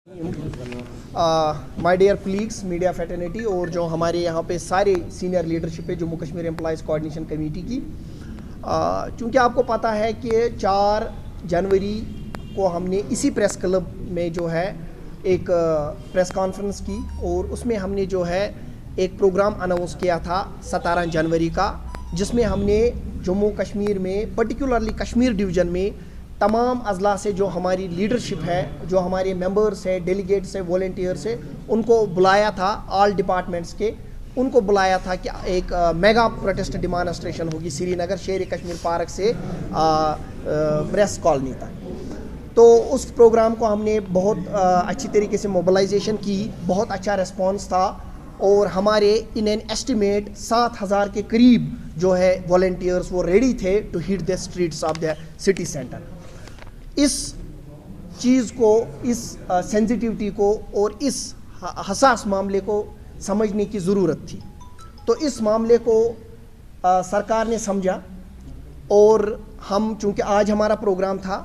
My dear colleagues, media fraternity और जो हमारे यहाँ पे सारे सीनियर लीडरशिप है Jammu Kashmir employees coordination committee की, चूँकि आपको पता है कि 4 जनवरी को हमने इसी प्रेस क्लब में जो है एक प्रेस कॉन्फ्रेंस की और उसमें हमने जो है एक प्रोग्राम अनाउंस किया था 17 जनवरी का, जिसमें हमने जम्मू कश्मीर में पर्टिकुलरली कश्मीर डिवीज़न में तमाम अजला से जो हमारी लीडरशिप है, जो हमारे मेंबर्स है, डेलीगेट्स है, वॉलंटियर्स है, उनको बुलाया था, ऑल डिपार्टमेंट्स के उनको बुलाया था कि एक मेगा प्रोटेस्ट डिमॉन्स्ट्रेशन होगी श्रीनगर शेर कश्मीर पार्क से प्रेस कॉलोनी तक। तो उस प्रोग्राम को हमने बहुत अच्छी तरीके से मोबिलाइजेशन की, बहुत अच्छा रिस्पॉन्स था और हमारे इन एन एस्टिमेट 7,000 के करीब जो है वॉलंटियर्स वो रेडी थे to hit the streets of the city centre. इस चीज़ को, इस सेंसिटिविटी को और इस हसास मामले को समझने की ज़रूरत थी। तो इस मामले को सरकार ने समझा और हम, चूँकि आज हमारा प्रोग्राम था,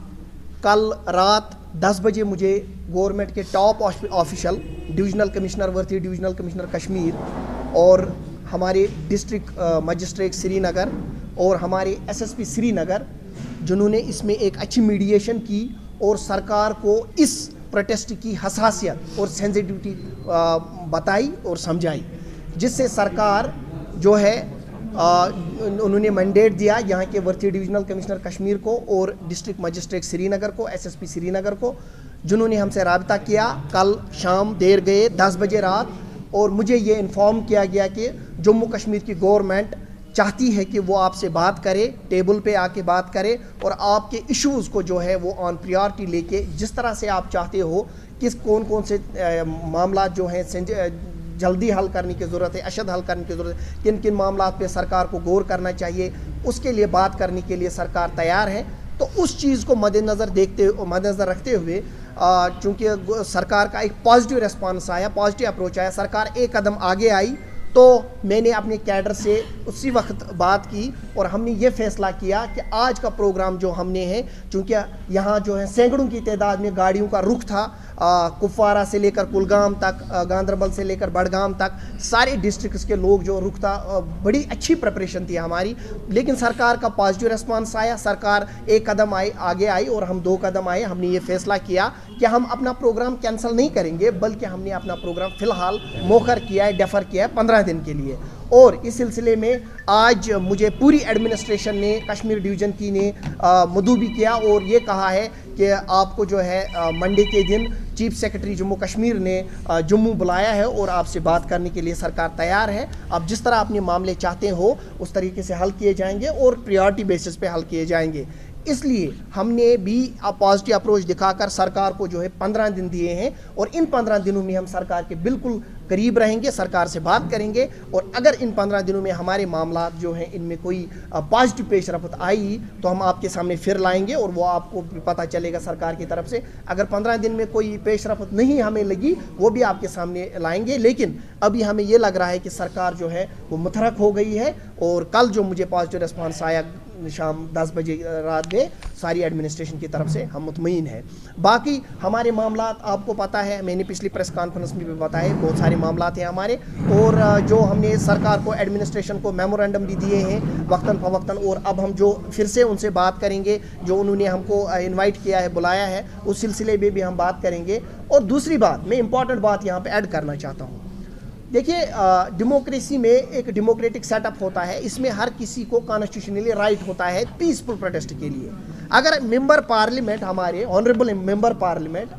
कल रात 10 बजे मुझे गवर्नमेंट के टॉप ऑफिशियल डिविजनल कमिश्नर वर्ती, डिविजनल कमिश्नर कश्मीर और हमारे डिस्ट्रिक्ट मजिस्ट्रेट श्रीनगर और हमारे एसएसपी श्रीनगर, जिन्होंने इसमें एक अच्छी मीडिएशन की और सरकार को इस प्रोटेस्ट की हसासियत और सेंसिटिविटी बताई और समझाई, जिससे सरकार जो है उन्होंने मैंडेट दिया यहाँ के वर्ती डिविजनल कमिश्नर कश्मीर को और डिस्ट्रिक्ट मजिस्ट्रेट श्रीनगर को, एसएसपी श्रीनगर को, जिन्होंने हमसे राब्ता किया। कल शाम देर गए 10 बजे रात और मुझे ये इन्फॉर्म किया गया कि जम्मू कश्मीर की गवर्नमेंट चाहती है कि वो आपसे बात करे, टेबल पे आके बात करे और आपके इश्यूज़ को जो है वो ऑन प्रायोरिटी लेके, जिस तरह से आप चाहते हो, कौन कौन से मामला जो हैं जल्दी हल करने की ज़रूरत है, अशद हल करने की ज़रूरत है, किन किन मामला पे सरकार को गौर करना चाहिए, उसके लिए बात करने के लिए सरकार तैयार है। तो उस चीज़ को मद्देनज़र रखते हुए, चूँकि सरकार का एक पॉजिटिव रिस्पांस आया, पॉजिटिव अप्रोच आया, सरकार एक कदम आगे आई, तो मैंने अपने कैडर से उसी वक्त बात की और हमने ये फ़ैसला किया कि आज का प्रोग्राम जो हमने है, चूँकि यहाँ जो है सैकड़ों की तादाद में गाड़ियों का रुख था, कुपवारा से लेकर कुलगाम तक, गांदरबल से लेकर बड़गाम तक, सारे डिस्ट्रिक्ट्स के लोग जो रुख था, बड़ी अच्छी प्रिपरेशन थी हमारी। लेकिन सरकार का पॉजिटिव रिस्पांस आया, सरकार एक कदम आगे आई और हम 2 कदम आए। हमने ये फैसला किया कि हम अपना प्रोग्राम कैंसिल नहीं करेंगे, बल्कि हमने अपना प्रोग्राम फ़िलहाल मौखर किया है, डेफर किया है 15 दिन के लिए। और इस सिलसिले में आज मुझे पूरी एडमिनिस्ट्रेशन ने, कश्मीर डिवीज़न की ने मदऊ भी किया और ये कहा है कि आपको जो है मंडे के दिन चीफ सेक्रेटरी जम्मू कश्मीर ने जम्मू बुलाया है और आपसे बात करने के लिए सरकार तैयार है। आप जिस तरह अपने मामले चाहते हो उस तरीके से हल किए जाएंगे और प्रायोरिटी बेसिस पे हल किए जाएंगे। इसलिए हमने भी पॉजिटिव अप्रोच दिखाकर सरकार को जो है 15 दिन दिए हैं और इन 15 दिनों में हम सरकार के बिल्कुल करीब रहेंगे, सरकार से बात करेंगे और अगर इन 15 दिनों में हमारे मामला जो हैं इनमें कोई पॉजिटिव पेशरफ्त आई तो हम आपके सामने फिर लाएंगे और वो आपको पता चलेगा सरकार की तरफ से। अगर 15 दिन में कोई पेशरफ्त नहीं हमें लगी, वो भी आपके सामने लाएंगे। लेकिन अभी हमें ये लग रहा है कि सरकार जो है वो मुतहरक हो गई है और कल जो मुझे पॉजिटिव रिस्पांस आया शाम 10 बजे रात में सारी एडमिनिस्ट्रेशन की तरफ से, हम मुतमईन हैं। बाकी हमारे मामला आपको पता है, मैंने पिछली प्रेस कॉन्फ्रेंस में भी बताए, बहुत सारे मामला थे हमारे और जो हमने सरकार को, एडमिनिस्ट्रेशन को मेमोरेंडम भी दिए हैं वक्तन फवक्तन और अब हम जो फिर से उनसे बात करेंगे, जो उन्होंने हमको इन्वाइट किया है, बुलाया है, उस सिलसिले में भी हम बात करेंगे। और दूसरी बात, मैं इंपॉर्टेंट बात यहाँ पर ऐड करना चाहता हूँ। देखिए, डेमोक्रेसी में एक डेमोक्रेटिक सेटअप होता है, इसमें हर किसी को कॉन्स्टिट्यूशनली राइट होता है पीसफुल प्रोटेस्ट के लिए। अगर मेंबर पार्लियामेंट, हमारे ऑनरेबल मेंबर पार्लियामेंट,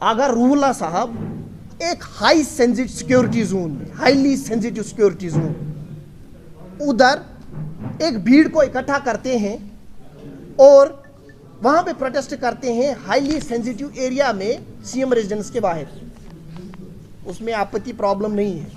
अगर रूहुल्लाह साहब एक हाई सेंसिटिव सिक्योरिटी जोन में, हाईली सेंसिटिव सिक्योरिटी जोन, उधर एक भीड़ को इकट्ठा करते हैं और वहाँ पे प्रोटेस्ट करते हैं हाईली सेंसिटिव एरिया में, सीएम रेजिडेंस के बाहर, उसमें आपत्ति प्रॉब्लम नहीं है,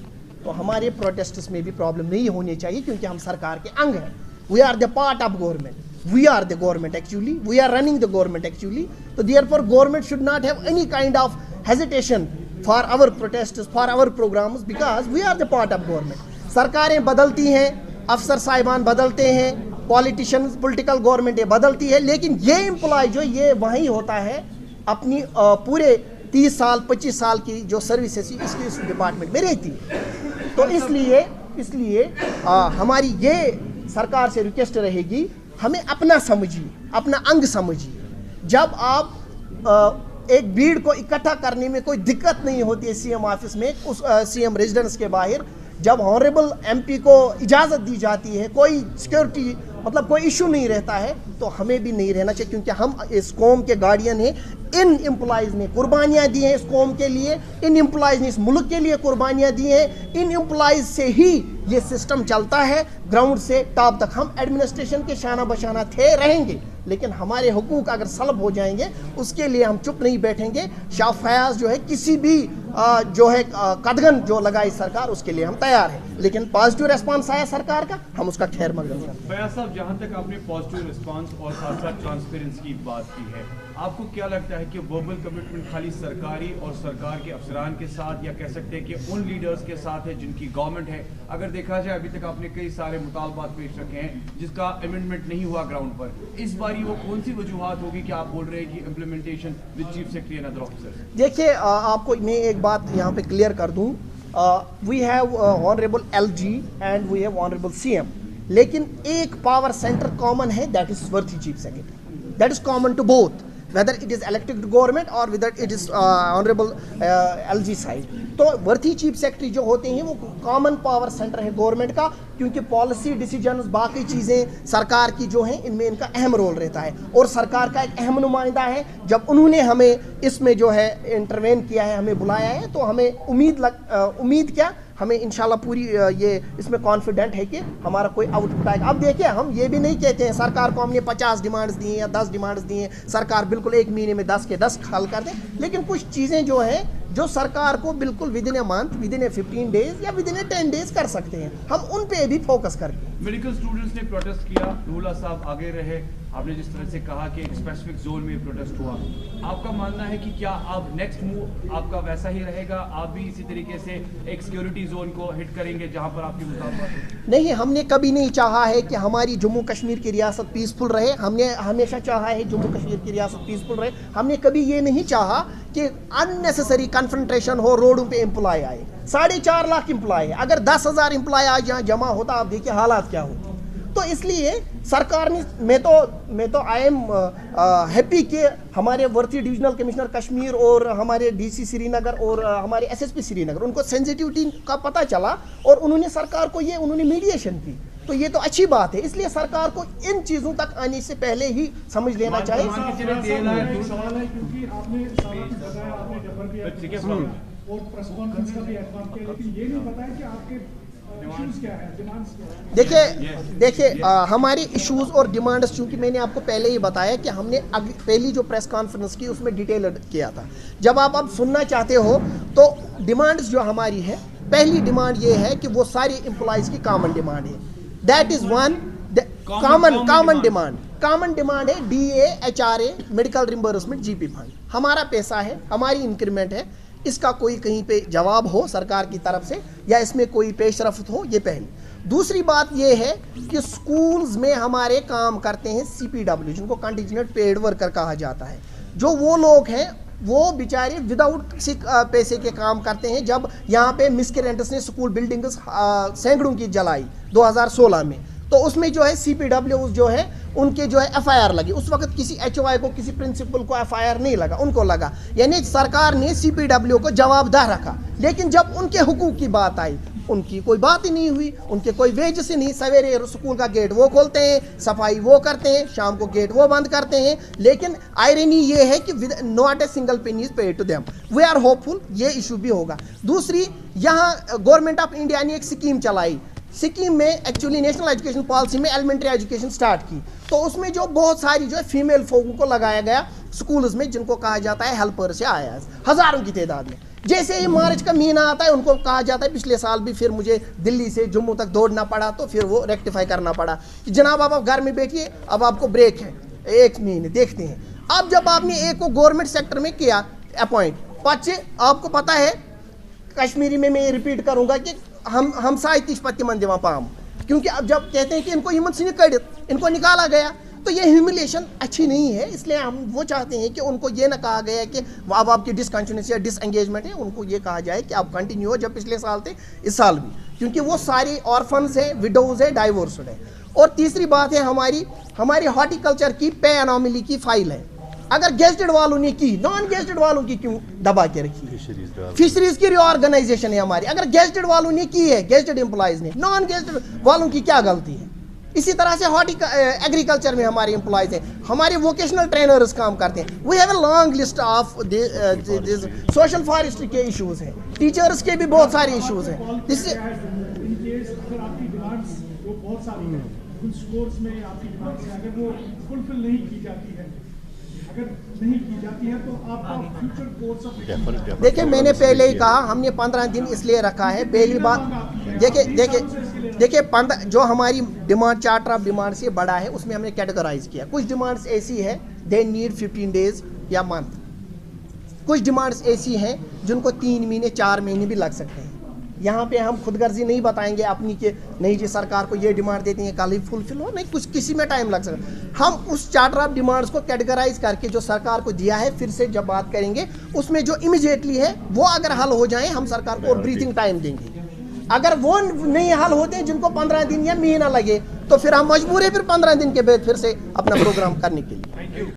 तो हमारे प्रोटेस्ट्स में भी प्रॉब्लम नहीं होनी चाहिए क्योंकि हम सरकार के अंग हैं। We are the part of government, we are the government actually, we are running the government actually. तो therefore government should not have any kind of hesitation for our protests, for our programmes, because we are the part of government. सरकारें बदलती हैं, अफसर साहिबान बदलते हैं, politician, political गवर्नमेंटें बदलती है, लेकिन ये एम्प्लॉय जो ये वहीं होता है, अपनी पूरे 30 साल 25 साल की जो सर्विस है इसकी इस डिपार्टमेंट में रहती है। तो इसलिए हमारी ये सरकार से रिक्वेस्ट रहेगी, हमें अपना समझिए, अपना अंग समझिए। जब आप एक भीड़ को इकट्ठा करने में कोई दिक्कत नहीं होती है सीएम ऑफिस में, उस सीएम रेजिडेंस के बाहर जब ऑनरेबल एमपी को इजाज़त दी जाती है, कोई सिक्योरिटी मतलब कोई इशू नहीं रहता है, तो हमें भी नहीं रहना चाहिए, क्योंकि हम इस कौम के गार्डियन हैं। इन एम्प्लॉइज़ ने कुर्बानियाँ दी हैं इस कौम के लिए, इन एम्प्लॉइज़ ने इस मुल्क के लिए कुर्बानियाँ दी हैं, इन एम्प्लॉइज़ से ही ये सिस्टम चलता है ग्राउंड से टॉप तक। हम एडमिनिस्ट्रेशन के शाना बशाना थे, रहेंगे, लेकिन हमारे हुकूक अगर सलब हो जाएंगे उसके लिए हम चुप नहीं बैठेंगे। शाह फयाज जो है किसी भी जो है कदगन जो लगाई सरकार उसके लिए हम तैयार हैं, लेकिन पॉजिटिव रिस्पांस आया सरकार का, हम उसका खैर मकदम करते हैं। फयाज साहब, जहाँ तक आपने पॉजिटिव रिस्पांस और साथ साथ ट्रांसपेरेंसी की बात की है, आपको क्या लगता है कि वर्बल कमिटमेंट खाली सरकारी और सरकार के अफसरान के साथ, या कह सकते हैं कि उन लीडर्स के साथ है जिनकी गवर्नमेंट है? अगर देखा जाए अभी तक आपने कई सारे मुतालबात पेश रखे हैं जिसका अमेंडमेंट नहीं हुआ ग्राउंड पर, इस बारी वो कौन सी वजूहात होगी कि आप बोल रहे हैं कि implementation with chief secretary and other officers? देखिए, आपको मैं एक बात यहाँ पे क्लियर कर दूँ, we have honourable LG and we have honourable CM, लेकिन एक पावर सेंटर कॉमन है, that is worthy chief secretary, that is common to both, whether it is elected government or whether it is honorable LG side। तो worthy chief secretary जो होते हैं वो common power centre है government का, क्योंकि policy decisions बाकी चीज़ें सरकार की जो हैं इनमें इनका अहम रोल रहता है, और सरकार का एक अहम नुमाइंदा है। जब उन्होंने हमें इसमें जो है इंटरवेन किया है, हमें बुलाया है, तो हमें उम्मीद क्या, हमें इंशाल्लाह पूरी ये इसमें कॉन्फिडेंट है कि हमारा कोई आउटपुट आएगा। अब देखिए, हम ये भी नहीं कहते हैं सरकार को हमने 50 डिमांड्स दी हैं या 10 डिमांड्स दी हैं, सरकार बिल्कुल एक महीने में 10 के 10 हल कर दे, लेकिन कुछ चीज़ें जो हैं जो सरकार को बिल्कुल with in a month, with in A 15 days या विद इन ए 10 डेज कर सकते हैं, हम उन पे भी फोकस करके। मेडिकल स्टूडेंट्स ने प्रोटेस्ट किया, रूला साहब आगे रहे, आपने जिस तरह से कहा कि एक स्पेसिफिक जोन में प्रोटेस्ट हुआ, आपका मानना है कि क्या अब नेक्स्ट मूव आपका वैसा ही रहेगा, आप भी इसी तरीके से एक सिक्योरिटी जोन को हिट करेंगे जहां पर आपकी मुताबिक? नहीं, हमने कभी नहीं चाहा है कि हमारी जम्मू कश्मीर की रियासत पीसफुल रहे, हमने हमेशा चाहा है जम्मू कश्मीर की रियासत पीसफुल रहे। हमने कभी ये नहीं चाहा कि अननेसेसरी कन्फ्रंटेशन हो, रोडों पे एम्प्लॉय आए। 4.5 लाख एम्प्लॉय है, अगर 10,000 एम्प्लॉय आज यहाँ जमा होता, आप देखिए हालात क्या होते। तो इसलिए सरकार ने, मैं तो आई एम हैप्पी कि हमारे वर्थी डिविजनल कमिश्नर कश्मीर और हमारे DC श्रीनगर और हमारे SSP श्रीनगर, उनको सेंसिटिविटी का पता चला और उन्होंने सरकार को उन्होंने मीडिएशन की, तो ये तो अच्छी बात है। इसलिए सरकार को इन चीज़ों तक आने से पहले ही समझ लेना चाहिए। देखिए हमारे इश्यूज और डिमांड्स, चूंकि मैंने आपको पहले ही बताया कि हमने पहली जो प्रेस कॉन्फ्रेंस की उसमें डिटेल किया था। जब आप अब सुनना चाहते हो तो डिमांड्स जो हमारी है, पहली डिमांड ये है कि वो सारी एम्प्लॉइज की कॉमन डिमांड है, that is one common demand है DA, HRA, medical reimbursement, GP fund. हमारा पैसा है, हमारी इंक्रीमेंट है, इसका कोई कहीं पे जवाब हो सरकार की तरफ से या इसमें कोई पेशरफ्त हो, ये पहली। दूसरी बात ये है कि स्कूल्स में हमारे काम करते हैं CPW, जिनको कंटिजेंट पेड वर्कर कहा जाता है, जो वो लोग हैं वो बेचारे विदाउट पैसे के काम करते हैं। जब यहाँ पे मिसक्रेंट्स ने स्कूल बिल्डिंग्स सैकड़ों की जलाई 2016 में, तो उसमें जो है CPW जो है उनके जो है FIR लगी। उस वक्त किसी HOI को, किसी प्रिंसिपल को FIR नहीं लगा, उनको लगा, यानी सरकार ने CPW को जवाबदाह रखा। लेकिन जब उनके हुकूक की बात आई, उनकी कोई बात ही नहीं हुई, उनके कोई वेज से नहीं। सवेरे स्कूल का गेट वो खोलते हैं, सफाई वो करते हैं, शाम को गेट वो बंद करते हैं, लेकिन आयरनी ये है कि not a single penny is paid to them. We are hopeful ये इशू भी होगा। दूसरी, यहाँ गवर्नमेंट ऑफ इंडिया ने एक स्कीम चलाई, सिक्किम में एक्चुअली नेशनल एजुकेशन पॉलिसी में एलिमेंट्री एजुकेशन स्टार्ट की, तो उसमें जो बहुत सारी जो है फीमेल फोगों को लगाया गया स्कूल्स में, जिनको कहा जाता है हेल्पर्स या आयास, हज़ारों की तादाद में। जैसे ही मार्च का महीना आता है, उनको कहा जाता है, पिछले साल भी फिर मुझे दिल्ली से जम्मू तक दौड़ना पड़ा, तो फिर वो रेक्टिफाई करना पड़ा कि जनाब आप घर में बैठिए, अब आपको ब्रेक है 1 महीने, देखते हैं। अब जब आपने एक को गवर्नमेंट सेक्टर में किया अपॉइंट, पच्चे आपको पता है कश्मीरी में मैं ये रिपीट करूँगा कि हम साइतिश पत्ती मन दिवा पाम, क्योंकि अब जब कहते हैं कि इनको हिम्मत से इनको निकाला गया, تو یہ ہیوملیشن اچھی نہیں ہے. اس لیے ہم وہ چاہتے ہیں کہ ان کو یہ نہ کہا گیا کہ اب آپ کی ڈسکنٹینیوسی یا ڈس انگیجمنٹ ہے, ان کو یہ کہا جائے کہ آپ کنٹینیو ہو جب پچھلے سال تھے اس سال بھی, کیونکہ وہ سارے آرفنز ہیں, وڈوز ہیں, ڈائیورسڈ ہیں. اور تیسری بات ہے ہماری ہارٹیکلچر کی پے انوملی کی فائل ہے. اگر گیزٹڈ والوں نے کی, نان گیزٹڈ والوں کی کیوں دبا کے رکھی؟ فشریز کی ری آرگنائزیشن ہے ہماری, اگر گیزٹڈ والوں نے کی ہے, گیزٹڈ امپلائز نے, نان گیزٹڈ والوں کی کیا غلطی ہے؟ اسی طرح سے ایگریکلچر میں ہمارے امپلائز ہیں, ہمارے ووکیشنل ٹرینرز کام کرتے ہیں. We have a long list of social forestry کے ایشوز ہیں, ٹیچرز کے بھی بہت سارے ایشوز ہیں. اس سے دیکھیں, میں نے پہلے ہی کہا ہم نے 15 دن اس لیے رکھا ہے. پہلی بات دیکھیں جو ہماری ڈیمانڈ چارٹر آف ڈیمانڈ سے بڑا ہے اس میں ہم نے کیٹیگرائز کیا. کچھ ڈیمانڈس ایسی ہے دے نیڈ 15 days یا منتھ, کچھ ڈیمانڈس ایسی ہیں جن کو 3 مہینے 4 مہینے بھی لگ سکتے ہیں. یہاں پہ ہم خود غرضی نہیں بتائیں گے اپنی کہ نہیں جی سرکار کو یہ ڈیمانڈ دیتی ہیں کل ہی فلفل ہو, نہیں, کچھ کسی میں ٹائم لگ سکتا ہے. ہم اس چارٹر آف ڈیمانڈس کو کیٹیگرائز کر کے جو سرکار کو دیا ہے پھر سے جب بات کریں گے اس میں جو امیجیٹلی ہے وہ اگر حل ہو جائیں ہم سرکار کو اور بریتھنگ ٹائم دیں گے. اگر وہ نہیں حل ہوتے ہیں جن کو 15 دن یا مہینہ لگے تو پھر ہم مجبور ہیں پھر 15 دن کے بعد پھر سے اپنا پروگرام کرنے کے لیے.